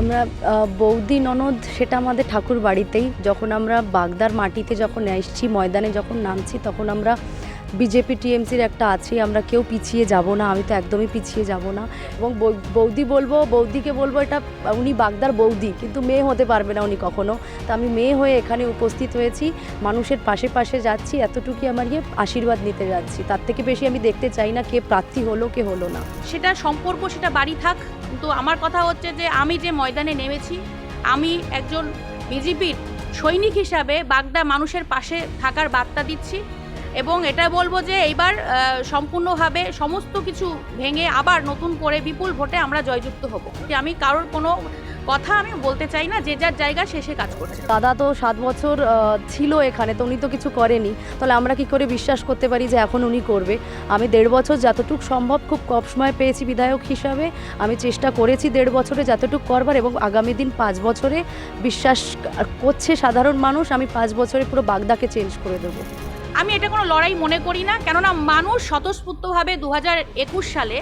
আমরা বৌদি ননদ সেটা আমাদের ঠাকুর বাড়িতেই। যখন আমরা বাগদার মাটিতে যখন এসছি, ময়দানে যখন নামছি, তখন আমরা বিজেপি টিএমসির একটা আছি, আমরা কেউ পিছিয়ে যাব না। আমি তো একদমই পিছিয়ে যাব না। এবং বৌদিকে বলবো এটা উনি বাগদার বৌদি, কিন্তু মেয়ে হতে পারবে না উনি কখনো। তো আমি মেয়ে হয়ে এখানে উপস্থিত হয়েছি, মানুষের পাশে পাশে যাচ্ছি, এতটুকুই আমার আশীর্বাদ নিতে যাচ্ছি। তার থেকে বেশি আমি দেখতে চাই না কে প্রার্থী হলো কে হলো না। সেটা সম্পর্ক, সেটা বাড়ি থাক, কিন্তু আমার কথা হচ্ছে যে আমি যে ময়দানে নেমেছি, আমি একজন বিজেপির সৈনিক হিসাবে বাগদা মানুষের পাশে থাকার বার্তা দিচ্ছি। এবং এটা বলবো যে এইবার সম্পূর্ণভাবে সমস্ত কিছু ভেঙে আবার নতুন করে বিপুল ভোটে আমরা জয়যুক্ত হব। আমি কারোর কোনো কথা আমি বলতে চাই না, যে যার জায়গা শেষে কাজ করছে। দাদা তো 7 বছর ছিল এখানে, তো উনি তো কিছু করেনি, তাহলে আমরা কি করে বিশ্বাস করতে পারি যে এখন উনি করবে? আমি 1.5 বছর যতটুকু সম্ভব খুব কম সময় পেয়েছি বিধায়ক হিসাবে, আমি চেষ্টা করেছি 1.5 বছরে যতটুকু করবার, এবং আগামী দিন 5 বছরে বিশ্বাস করছে সাধারণ মানুষ আমি 5 বছরে পুরো বাগদাকে চেঞ্জ করে দেবো। আমি এটা কোনো লড়াই মনে করি না, কেননা মানুষ স্বতঃস্ফূর্তভাবে 2021 সালে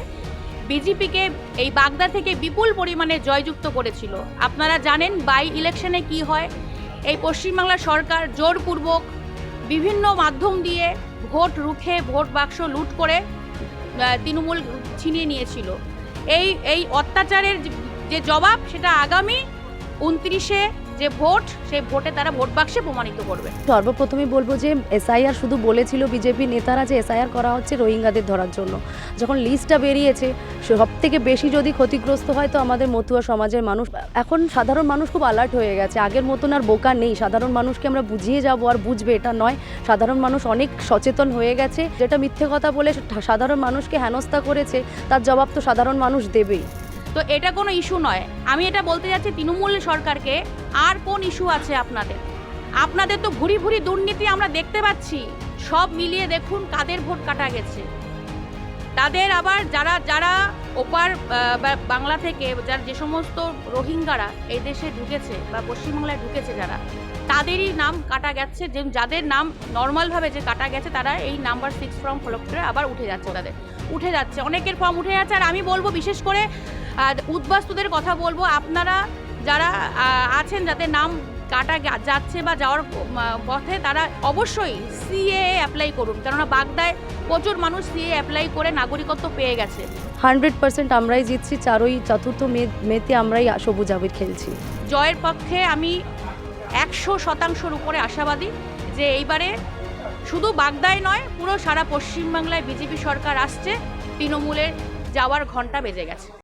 বিজেপিকে এই বাগদা থেকে বিপুল পরিমাণে জয়যুক্ত করেছিল। আপনারা জানেন বাই ইলেকশনে কি হয়। এই পশ্চিমবাংলার সরকার জোরপূর্বক বিভিন্ন মাধ্যম দিয়ে ভোট রুখে ভোট বাক্স লুট করে তৃণমূল ছিনিয়ে নিয়েছিল। এই অত্যাচারের যে জবাব, সেটা আগামী 29-এ যে ভোট, সেই ভোটে তারা ভোট বাক্সে প্রমাণিত করবে। সর্বপ্রথমে বলবো যে এসআইআর শুধু বলেছিল বিজেপি নেতারা যে এসআইআর করা হচ্ছে রোহিঙ্গাদের ধরার জন্য। যখন লিস্টটা বেরিয়েছে, সব থেকে বেশি যদি ক্ষতিগ্রস্ত হয় তো আমাদের মতুয়া সমাজের মানুষ। এখন সাধারণ মানুষ খুব অ্যালার্ট হয়ে গেছে, আগের মতন আর বোকা নেই। সাধারণ মানুষকে আমরা বুঝিয়ে যাবো আর বুঝবে এটা নয়, সাধারণ মানুষ অনেক সচেতন হয়ে গেছে। যেটা মিথ্যে কথা বলে সাধারণ মানুষকে হেনস্থা করেছে, তার জবাব তো সাধারণ মানুষ দেবেই। তো এটা কোনো ইস্যু নয়। আমি এটা বলতে যাচ্ছি তৃণমূল সরকারকে, আর কোন ইস্যু আছে আপনাদের তো ভুরি ভুরি দুর্নীতি আমরা দেখতে পাচ্ছি। সব মিলিয়ে দেখুন কাদের ভোট কাটা গেছে। তাদের আবার যারা ওপার বাংলা থেকে যে সমস্ত রোহিঙ্গারা এই দেশে ঢুকেছে বা পশ্চিমবাংলায় ঢুকেছে, তাদেরই নাম কাটা গেছে। যে যাদের নাম নর্মালভাবে যে কাটা গেছে, তারা এই নাম্বার 6 ফর্ম ফলো করে আবার উঠে যাচ্ছে, অনেকের ফর্ম উঠে যাচ্ছে। আর আমি বলবো, বিশেষ করে উদ্বাস্তুদের কথা বলবো, আপনারা যারা আছেন যাদের নাম কাটা যাচ্ছে বা যাওয়ার পথে, তারা অবশ্যই সিএএ অ্যাপ্লাই করুন, কেননা বাগদায় প্রচুর মানুষ সিএএ অ্যাপ্লাই করে নাগরিকত্ব পেয়ে গেছে। 100% আমরাই জিতছি। 4th মেতে আমরাই সবুজ আবির খেলছি। জয়ের পক্ষে আমি 100% উপরে আশাবাদী যে এইবারে শুধু বাগদায় নয়, পুরো সারা পশ্চিমবাংলায় বিজেপি সরকার আসছে। তৃণমূলের যাওয়ার ঘন্টা বেজে গেছে।